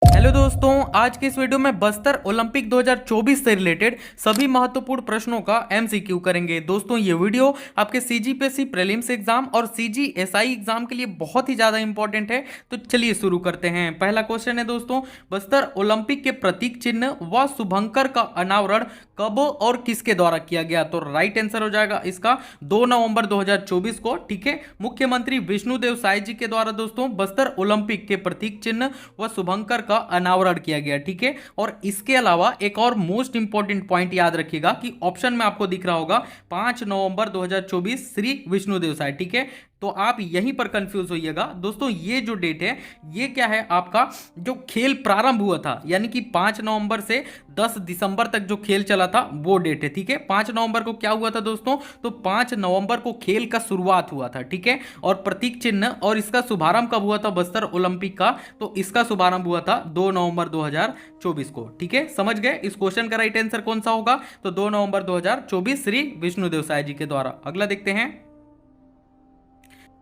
Hello दोस्तों, आज के इस वीडियो में बस्तर ओलंपिक 2024 से रिलेटेड सभी महत्वपूर्ण प्रश्नों का एमसीक्यू करेंगे। दोस्तों ये वीडियो आपके सीजीपीएससी प्रीलिम्स एग्जाम और सीजीएसआई एग्जाम के लिए बहुत ही ज्यादा इंपॉर्टेंट है। तो चलिए शुरू करते हैं। पहला क्वेश्चन है दोस्तों, बस्तर ओलंपिक के प्रतीक चिन्ह व शुभंकर का अनावरण कब और किसके द्वारा किया गया? तो राइट आंसर हो जाएगा इसका 2 नवंबर 2024 को। ठीक है, मुख्यमंत्री विष्णुदेव साय जी के द्वारा दोस्तों बस्तर ओलंपिक के प्रतीक चिन्ह व शुभंकर का अनावरण किया गया। ठीक है, और इसके अलावा एक और मोस्ट इंपॉर्टेंट पॉइंट याद रखिएगा कि ऑप्शन में आपको दिख रहा होगा 5 नवंबर 2024 श्री विष्णुदेव साय। ठीक है, तो आप यहीं पर कंफ्यूज होइएगा दोस्तों। ये जो डेट है ये क्या है, आपका जो खेल प्रारंभ हुआ था यानी कि 5 नवंबर से 10 दिसंबर तक जो खेल चला था वो डेट है। ठीक है, 5 नवंबर को क्या हुआ था दोस्तों? तो 5 नवंबर को खेल का शुरुआत हुआ था। ठीक है, और प्रतीक चिन्ह और इसका शुभारंभ कब हुआ था बस्तर ओलंपिक का? तो इसका शुभारंभ हुआ था 2 नवंबर 2024 को। ठीक है, समझ गए? इस क्वेश्चन का राइट आंसर कौन सा होगा? तो 2 नवंबर 2024 श्री विष्णुदेव साय जी के द्वारा। अगला देखते हैं।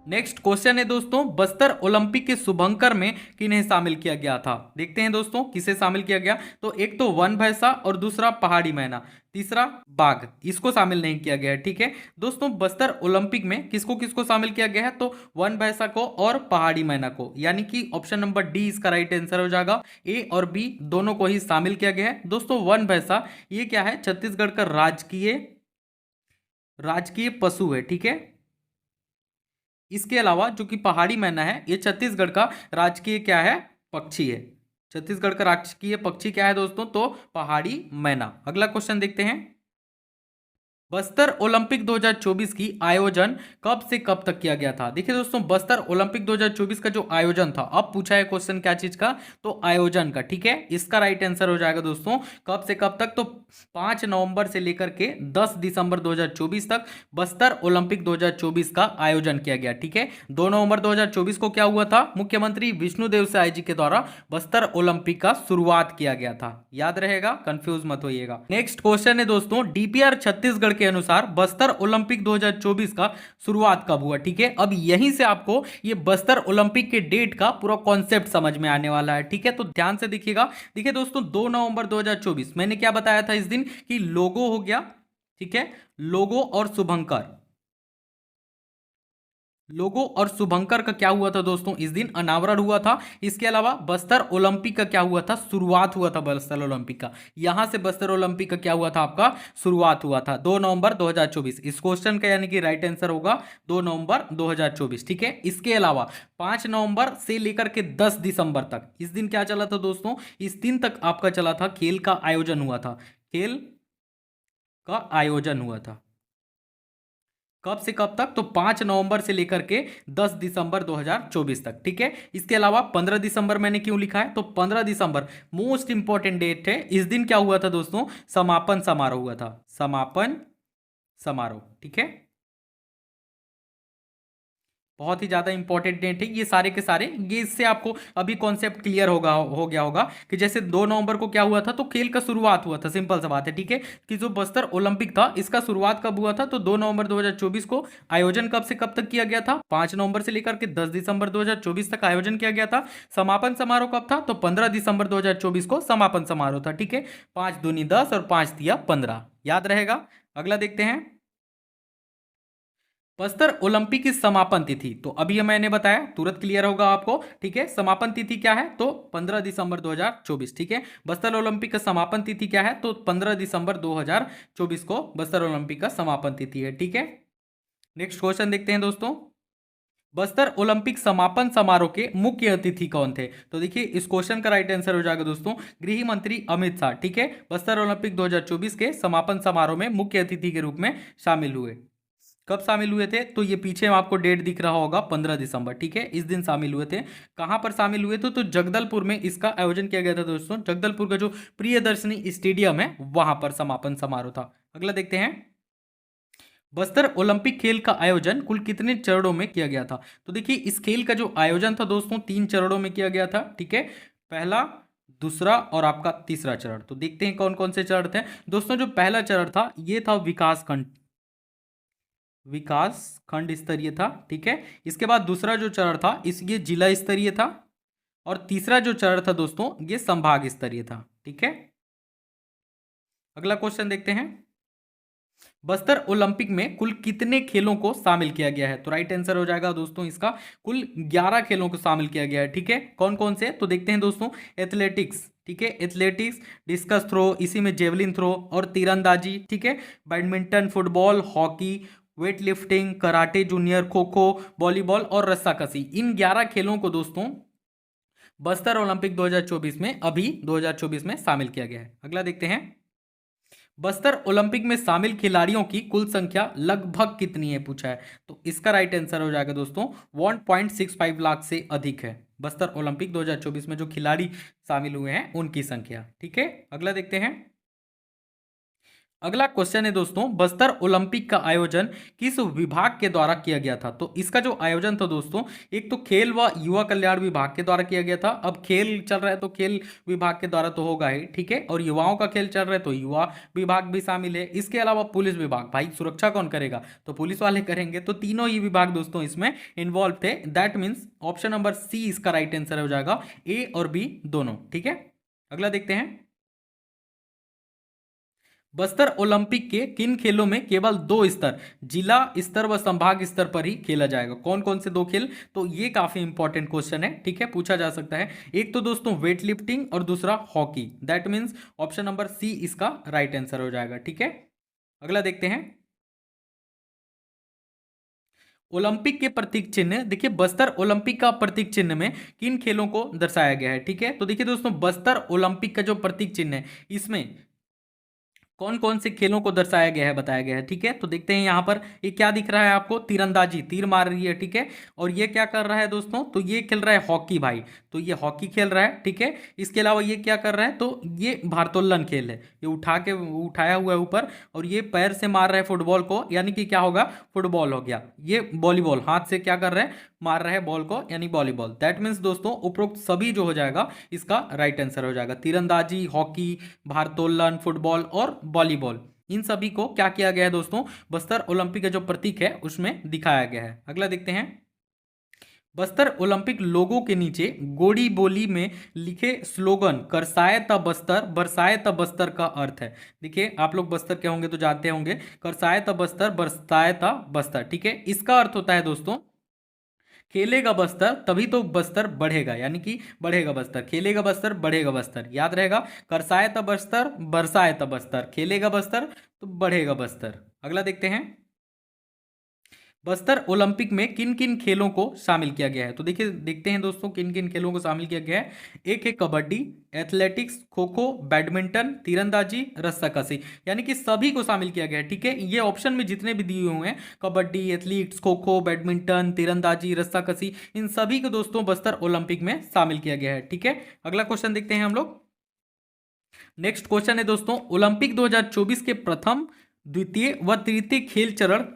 नेक्स्ट क्वेश्चन है दोस्तों, बस्तर ओलंपिक के शुभंकर में किन्हें शामिल किया गया था? देखते हैं दोस्तों किसे शामिल किया गया। तो एक तो वन भैंसा और दूसरा पहाड़ी मैना, तीसरा बाघ, इसको शामिल नहीं किया गया है। ठीक है दोस्तों, बस्तर ओलंपिक में किसको किसको शामिल किया गया है? तो वन भैंसा को और पहाड़ी मैना को, यानी कि ऑप्शन नंबर डी इसका राइट आंसर हो जाएगा। ए और बी दोनों को ही शामिल किया गया है। दोस्तों वन भैंसा ये क्या है? छत्तीसगढ़ का राजकीय राजकीय पशु है। ठीक है, इसके अलावा जो कि पहाड़ी मैना है ये छत्तीसगढ़ का राजकीय क्या है? पक्षी है। छत्तीसगढ़ का राजकीय पक्षी क्या है दोस्तों? तो पहाड़ी मैना। अगला क्वेश्चन देखते हैं। बस्तर ओलंपिक 2024 की आयोजन कब से कब तक किया गया था? देखिए दोस्तों, बस्तर ओलंपिक 2024 का जो आयोजन था, अब पूछा है क्वेश्चन क्या चीज का? तो आयोजन का। ठीक है, इसका राइट आंसर हो जाएगा दोस्तों कब से कब तक? तो 5 नवंबर से लेकर के 10 दिसंबर 2024 तक बस्तर ओलंपिक 2024 का आयोजन किया गया। ठीक है, 2 नवंबर 2024 को क्या हुआ था? मुख्यमंत्री विष्णुदेव साय जी के द्वारा बस्तर ओलंपिक का शुरुआत किया गया था। याद रहेगा, कंफ्यूज मत होइएगा। नेक्स्ट क्वेश्चन है दोस्तों, डीपीआर छत्तीसगढ़ के अनुसार बस्तर ओलंपिक 2024 का शुरुआत कब हुआ? ठीक है, अब यहीं से आपको ये बस्तर ओलंपिक के डेट का पूरा कॉन्सेप्ट समझ में आने वाला है। ठीक है, तो ध्यान से देखिएगा। देखिए दोस्तों, 2 नवंबर 2024 मैंने क्या बताया था इस दिन? कि लोगो हो गया। ठीक है, लोगो और शुभंकर, लोगो और शुभंकर का क्या हुआ था दोस्तों? इस दिन अनावरण हुआ था। इसके अलावा बस्तर ओलंपिक का क्या हुआ था? शुरुआत हुआ था बस्तर ओलंपिक का। यहां से बस्तर ओलंपिक का क्या हुआ था? आपका शुरुआत हुआ था 2 नवंबर 2024। इस क्वेश्चन का यानी कि राइट आंसर होगा 2 नवंबर 2024। ठीक है, इसके अलावा 5 नवंबर से लेकर के 10 दिसंबर तक इस दिन क्या चला था दोस्तों? इस दिन तक आपका चला था खेल का आयोजन हुआ था। खेल का आयोजन हुआ था कब से कब तक? तो 5 नवंबर से लेकर के 10 दिसंबर 2024 तक। ठीक है, इसके अलावा 15 दिसंबर मैंने क्यों लिखा है? तो 15 दिसंबर मोस्ट इंपॉर्टेंट डेट है। इस दिन क्या हुआ था दोस्तों? समापन समारोह हुआ था। समापन समारोह। ठीक है, बहुत ही ज्यादा इंपॉर्टेंट डेट है ये सारे के सारे। ये इससे आपको अभी कॉन्सेप्ट क्लियर हो गया होगा कि जैसे 2 नवंबर को क्या हुआ था? तो खेल का शुरुआत हुआ था। सिंपल सा बात है। ठीक है, कि जो बस्तर ओलंपिक था इसका शुरुआत कब हुआ था? तो 2 नवंबर 2024 को। आयोजन कब से कब तक किया गया था? 5 नवंबर से लेकर के 10 दिसंबर 2024 तक आयोजन किया गया था। समापन समारोह कब था? तो 15 दिसंबर 2024 को समापन समारोह था। ठीक है, 5 दूनी 10 और 5 तिया 15। याद रहेगा। अगला देखते हैं। बस्तर ओलंपिक की समापन तिथि, तो अभी मैंने बताया, तुरंत क्लियर होगा आपको। ठीक है, समापन तिथि क्या है? तो 15 दिसंबर 2024। ठीक है, बस्तर ओलंपिक का समापन तिथि क्या है? तो 15 दिसंबर 2024 को बस्तर ओलंपिक का समापन तिथि है। ठीक है, नेक्स्ट क्वेश्चन देखते हैं दोस्तों। बस्तर ओलंपिक समापन समारोह के मुख्य अतिथि कौन थे? तो देखिए इस क्वेश्चन का राइट आंसर हो जाएगा दोस्तों गृह मंत्री अमित शाह। ठीक है, बस्तर ओलंपिक 2024 के समापन समारोह में मुख्य अतिथि के रूप में शामिल हुए। कब शामिल हुए थे? तो ये पीछे आपको डेट दिख रहा होगा 15 दिसंबर। ठीक है, इस दिन शामिल हुए थे। कहां पर शामिल हुए थे? तो जगदलपुर में इसका आयोजन किया गया था दोस्तों। जगदलपुर का जो प्रियदर्शनी स्टेडियम है वहां पर समापन समारोह था। अगला देखते हैं। बस्तर ओलंपिक खेल का आयोजन कुल कितने चरणों में किया गया था? तो देखिए इस खेल का जो आयोजन था दोस्तों 3 चरणों में किया गया था। ठीक है, पहला, दूसरा और आपका तीसरा चरण। तो देखते हैं कौन कौन से चरण थे दोस्तों। जो पहला चरण था ये था विकास खंड स्तरीय था। ठीक है, इसके बाद दूसरा जो चरण था इस ये जिला स्तरीय था। और तीसरा जो चरण था दोस्तों ये संभाग स्तरीय था। ठीक है, अगला क्वेश्चन देखते हैं। बस्तर ओलंपिक में कुल कितने खेलों को शामिल किया गया है? तो राइट आंसर हो जाएगा दोस्तों इसका कुल 11 खेलों को शामिल किया गया है। ठीक है, कौन कौन से? तो देखते हैं दोस्तों। एथलेटिक्स, ठीक है, एथलेटिक्स, डिस्कस थ्रो, इसी में जेवलिन थ्रो और तीरंदाजी, ठीक है, badminton, football, hockey, weight lifting, karate junior, kho kho, volleyball और रस्साकसी, इन 11 खेलों को दोस्तों बस्तर ओलंपिक 2024 में, अभी 2024 में शामिल किया गया है। अगला देखते हैं। बस्तर ओलंपिक में शामिल खिलाड़ियों की कुल संख्या लगभग कितनी है पूछा है। तो इसका राइट आंसर हो जाएगा दोस्तों 1.65 लाख से अधिक है बस्तर ओलंपिक 2024 में जो खिलाड़ी शामिल हुए हैं उनकी संख्या। ठीक है, अगला देखते हैं। अगला क्वेश्चन है दोस्तों, बस्तर ओलंपिक का आयोजन किस विभाग के द्वारा किया गया था? तो इसका जो आयोजन था दोस्तों, एक तो खेल व युवा कल्याण विभाग के द्वारा किया गया था। अब खेल चल रहा है तो खेल विभाग के द्वारा तो होगा ही, ठीक है, और युवाओं का खेल चल रहा है तो युवा विभाग भी शामिल है। इसके अलावा पुलिस विभाग, भाई सुरक्षा कौन करेगा? तो पुलिस वाले करेंगे। तो तीनों ही विभाग दोस्तों इसमें इन्वॉल्व थे। That means option number C इसका राइट आंसर हो जाएगा, ए और बी दोनों। ठीक है, अगला देखते हैं। बस्तर ओलंपिक के किन खेलों में केवल 2 स्तर, जिला स्तर व संभाग स्तर पर ही खेला जाएगा? कौन कौन से 2 खेल? तो ये काफी इंपॉर्टेंट क्वेश्चन है। ठीक है, पूछा जा सकता है। एक तो दोस्तों वेट लिफ्टिंग और दूसरा hockey. That means option number C इसका राइट आंसर हो जाएगा। ठीक है, अगला देखते हैं। ओलंपिक के प्रतीक चिन्ह, देखिए बस्तर ओलंपिक का प्रतीक चिन्ह में किन खेलों को दर्शाया गया है? ठीक है, तो देखिए दोस्तों बस्तर ओलंपिक का जो प्रतीक चिन्ह है इसमें कौन कौन से खेलों को दर्शाया गया है, बताया गया है। ठीक है, तो देखते हैं यहां पर ये क्या दिख रहा है आपको, तीरंदाजी, तीर मार रही है। ठीक है, और ये क्या कर रहा है दोस्तों? तो ये खेल रहा है हॉकी भाई, तो ये हॉकी खेल रहा है। ठीक है, इसके अलावा ये क्या कर रहा है? तो ये भारोत्तोलन खेल है, ये उठाया हुआ है ऊपर, और ये पैर से मार रहा है फुटबॉल को, यानी कि क्या होगा? फुटबॉल हो गया। ये वॉलीबॉल, हाथ से क्या कर रहा है? मार रहा है बॉल को, यानी वॉलीबॉल। दैट मीन्स दोस्तों उपरोक्त सभी जो हो जाएगा इसका राइट आंसर हो जाएगा। तीरंदाजी, हॉकी, भारोत्तोलन, फुटबॉल और वॉलीबॉल, इन सभी को क्या किया गया है दोस्तों? बस्तर ओलंपिक का जो प्रतीक है उसमें दिखाया गया है। अगला देखते हैं। बस्तर ओलंपिक लोगों के नीचे गोड़ी बोली में लिखे स्लोगन करसाए ता बस्तर बरसाए ता बस्तर का अर्थ है। देखिए आप लोग बस्तर के होंगे तो जानते होंगे, करसाए ता बस्तर बरसाए ता बस्तर। ठीक है, इसका अर्थ होता है दोस्तों खेलेगा बस्तर तभी तो बस्तर बढ़ेगा, यानी कि बढ़ेगा बस्तर, खेलेगा बस्तर बढ़ेगा बस्तर, याद रहेगा। करसाए तब बस्तर बरसाए तब बस्तर, खेलेगा बस्तर तो बढ़ेगा बस्तर। अगला देखते हैं। बस्तर ओलंपिक में किन किन खेलों को शामिल किया गया है? तो देखिए देखते हैं दोस्तों किन किन खेलों को शामिल किया गया है। एक है कबड्डी, एथलेटिक्स, खो खो, बैडमिंटन, तीरंदाजी, रस्साकसी, यानी कि सभी को शामिल किया गया है। ठीक है, ये ऑप्शन में जितने भी दिए हुए हैं, कबड्डी, एथलीट्स, खो खो, बैडमिंटन, तीरंदाजी, रस्साकसी, इन सभी को दोस्तों बस्तर ओलंपिक में शामिल किया गया है। ठीक है, अगला क्वेश्चन देखते हैं हम लोग। नेक्स्ट क्वेश्चन है दोस्तों, ओलंपिक 2024 के प्रथम, द्वितीय व तृतीय खेल चरण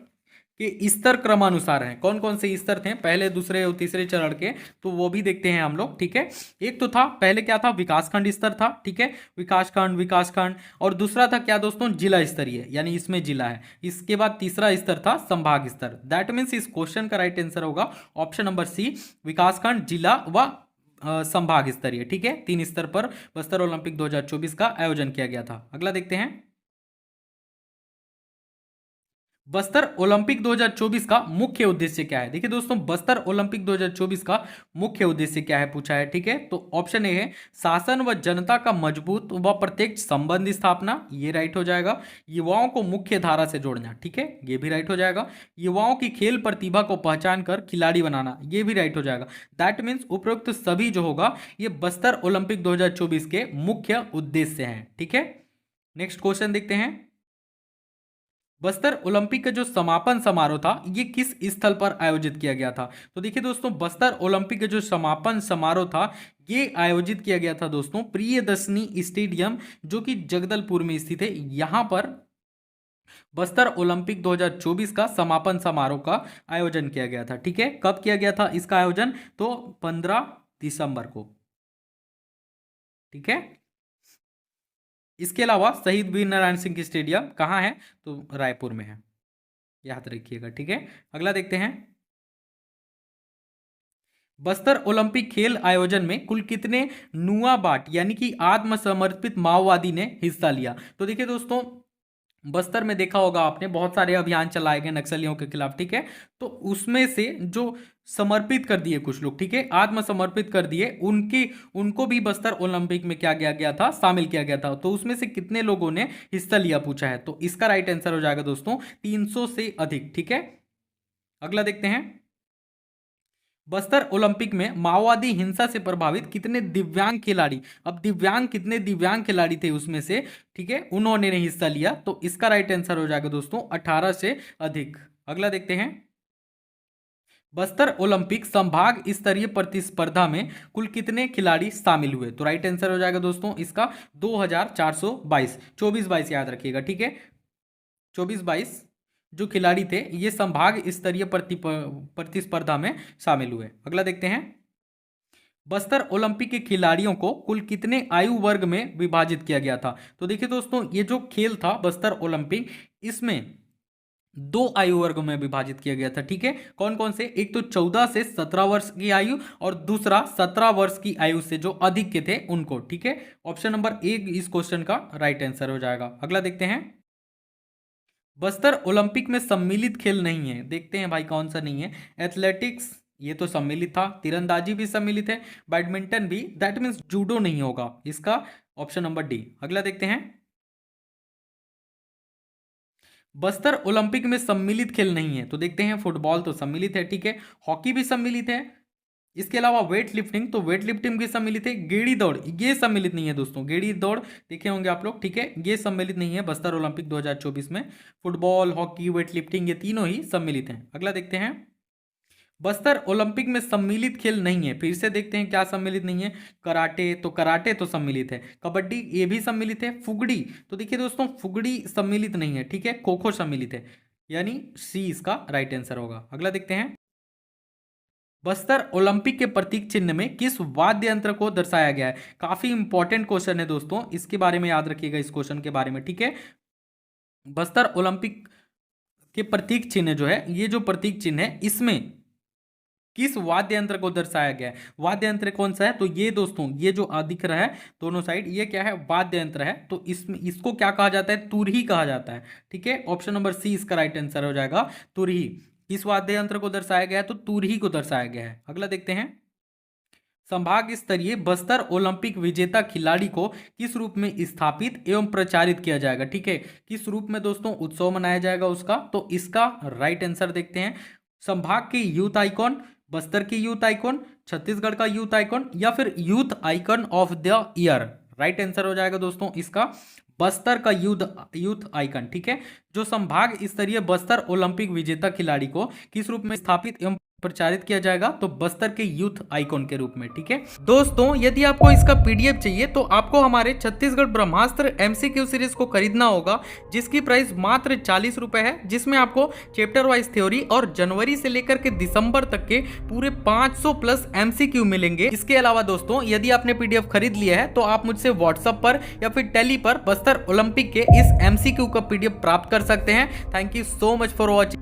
के स्तर क्रमानुसार हैं। कौन कौन से स्तर थे पहले, दूसरे और तीसरे चरण के? तो वो भी देखते हैं हम लोग। ठीक है, एक तो था पहले क्या था, विकासखंड स्तर था। ठीक है, विकासखंड, और दूसरा था क्या दोस्तों? जिला स्तरीय, यानी इसमें जिला है। इसके बाद तीसरा स्तर था संभाग स्तर। दैट मीन्स इस क्वेश्चन का राइट आंसर होगा ऑप्शन नंबर सी, विकासखंड, जिला व संभाग स्तरीय। ठीक है, 3 स्तर पर बस्तर ओलंपिक 2024 का आयोजन किया गया था। अगला देखते हैं। बस्तर ओलंपिक 2024 का मुख्य उद्देश्य क्या है? देखिए दोस्तों बस्तर ओलंपिक 2024 का मुख्य उद्देश्य क्या है पूछा है। ठीक है, तो ऑप्शन ए है शासन व जनता का मजबूत व प्रत्यक्ष संबंध स्थापना, ये राइट हो जाएगा। युवाओं को मुख्य धारा से जोड़ना, ठीक है, ये भी राइट हो जाएगा। युवाओं की खेल प्रतिभा को पहचान कर खिलाड़ी बनाना, ये भी राइट हो जाएगा। दैट मीन्स उपरोक्त सभी जो होगा ये बस्तर ओलंपिक 2024 के मुख्य उद्देश्य हैं। ठीक है, नेक्स्ट क्वेश्चन देखते हैं। बस्तर ओलंपिक का जो समापन समारोह था ये किस स्थल पर आयोजित किया गया था? तो देखिए दोस्तों बस्तर ओलंपिक का जो समापन समारोह था ये आयोजित किया गया था दोस्तों प्रियदर्शनी स्टेडियम, जो कि जगदलपुर में स्थित है। यहां पर बस्तर ओलंपिक 2024 का समापन समारोह का आयोजन किया गया था। ठीक है, कब किया गया था इसका आयोजन? तो 15 दिसंबर को। ठीक है, इसके अलावा शहीद वीर नारायण सिंह की स्टेडियम कहाँ है? तो रायपुर में है, याद रखिएगा। ठीक है, अगला देखते हैं। बस्तर ओलंपिक खेल आयोजन में कुल कितने नुआबाट यानी कि आत्मसमर्पित माओवादी ने हिस्सा लिया? तो देखिए दोस्तों, बस्तर में देखा होगा आपने बहुत सारे अभियान चलाए गए नक्सलियों के खिलाफ, ठीक है। तो उसमें से जो समर्पित कर दिए कुछ लोग, ठीक है, आत्मसमर्पित कर दिए, उनको भी बस्तर ओलंपिक में क्या किया गया था, शामिल किया गया था। तो उसमें से कितने लोगों ने हिस्सा लिया पूछा है, तो इसका राइट आंसर हो जाएगा दोस्तों 300 से अधिक, ठीक है। अगला देखते हैं, बस्तर ओलंपिक में माओवादी हिंसा से प्रभावित कितने दिव्यांग खिलाड़ी, अब दिव्यांग कितने दिव्यांग खिलाड़ी थे उसमें से, ठीक है, उन्होंने हिस्सा लिया। तो इसका राइट आंसर हो जाएगा दोस्तों 18 से अधिक। अगला देखते हैं, बस्तर ओलंपिक संभाग स्तरीय प्रतिस्पर्धा में कुल कितने खिलाड़ी शामिल हुए? तो राइट आंसर हो जाएगा दोस्तों इसका 2422, 24-22 याद रखिएगा, ठीक है। 24-22 जो खिलाड़ी थे ये संभाग स्तरीय प्रतिस्पर्धा में शामिल हुए। अगला देखते हैं, बस्तर ओलंपिक के खिलाड़ियों को कुल कितने आयु वर्ग में विभाजित किया गया था? तो देखिए दोस्तों, ये जो खेल था बस्तर ओलंपिक, इसमें 2 आयु वर्ग में विभाजित किया गया था, ठीक है। कौन कौन से? एक तो 14 से 17 वर्ष की आयु और दूसरा 17 वर्ष की आयु से जो अधिक के थे उनको, ठीक है। ऑप्शन नंबर 1 इस क्वेश्चन का राइट आंसर हो जाएगा। अगला देखते हैं, बस्तर ओलंपिक में सम्मिलित खेल नहीं है, देखते हैं भाई कौन सा नहीं है। एथलेटिक्स ये तो सम्मिलित था, तीरंदाजी भी सम्मिलित है, बैडमिंटन भी, दैट मीन्स जूडो नहीं होगा, इसका ऑप्शन नंबर डी। अगला देखते हैं, बस्तर ओलंपिक में सम्मिलित खेल नहीं है, तो देखते हैं फुटबॉल तो सम्मिलित है, ठीक है, हॉकी भी सम्मिलित है, इसके अलावा वेट लिफ्टिंग, तो वेट लिफ्टिंग भी सम्मिलित है, गेड़ी दौड़ ये सम्मिलित नहीं है दोस्तों, गेड़ी दौड़ देखे होंगे आप लोग, ठीक है, ये सम्मिलित नहीं है बस्तर ओलंपिक 2024 में। फुटबॉल, हॉकी, वेट लिफ्टिंग ये तीनों ही सम्मिलित हैं। अगला देखते हैं, बस्तर ओलंपिक में सम्मिलित खेल नहीं है, फिर से देखते हैं क्या सम्मिलित नहीं है। कराटे, तो कराटे तो सम्मिलित है, कबड्डी ये भी सम्मिलित है, फुगड़ी, तो देखिए दोस्तों फुगड़ी सम्मिलित नहीं है, ठीक है, खो खो सम्मिलित है, यानी सी इसका राइट आंसर होगा। अगला देखते हैं, बस्तर ओलंपिक के प्रतीक चिन्ह में किस वाद्य यंत्र को दर्शाया गया है? काफी इंपॉर्टेंट क्वेश्चन है दोस्तों, इसके बारे में याद रखिएगा, इस क्वेश्चन के बारे में, ठीक है। बस्तर ओलंपिक के प्रतीक चिन्ह जो है, ये जो प्रतीक चिन्ह है इसमें किस वाद्य यंत्र को दर्शाया गया है? वाद्य यंत्र कौन सा है? तो ये दोस्तों ये जो दिख रहा है दोनों साइड, ये क्या है? वाद्य यंत्र है। तो इसमें इसको क्या कहा जाता है? तुरही कहा जाता है, ठीक है। ऑप्शन नंबर सी इसका राइट आंसर हो जाएगा, तुरही। किस वाद्य यंत्र को दर्शाया गया है? तो तुरही को दर्शाया गया है। अगला देखते हैं, संभाग स्तरीय बस्तर ओलंपिक विजेता खिलाड़ी को किस रूप में स्थापित एवं प्रचारित किया जाएगा? ठीक है, किस रूप में दोस्तों उत्सव मनाया जाएगा उसका? तो इसका राइट आंसर देखते हैं, संभाग के यूथ आइकॉन, बस्तर की यूथ आइकॉन, छत्तीसगढ़ का यूथ आइकॉन, या फिर youth icon of the year. Right answer हो जाएगा दोस्तों इसका बस्तर का यूथ आइकन, ठीक है। जो संभाग स्तरीय बस्तर ओलंपिक विजेता खिलाड़ी को किस रूप में स्थापित एवं प्रचारित किया जाएगा? तो बस्तर के यूथ आइकॉन के रूप में, ठीक है। दोस्तों यदि आपको इसका पीडीएफ चाहिए तो आपको हमारे छत्तीसगढ़ ब्रह्मास्त्र एमसीक्यू सीरीज को खरीदना होगा, जिसकी प्राइस मात्र 40 रुपए है, जिसमें आपको चैप्टर वाइज थ्योरी और जनवरी से लेकर के दिसंबर तक के पूरे 500 प्लस एमसीक्यू मिलेंगे। इसके अलावा दोस्तों यदि आपने पीडीएफ खरीद लिया है तो आप मुझसे व्हाट्सएप पर या फिर टेली पर बस्तर ओलंपिक के इस एमसीक्यू का पीडीएफ प्राप्त कर सकते हैं। Thank you so much for watching.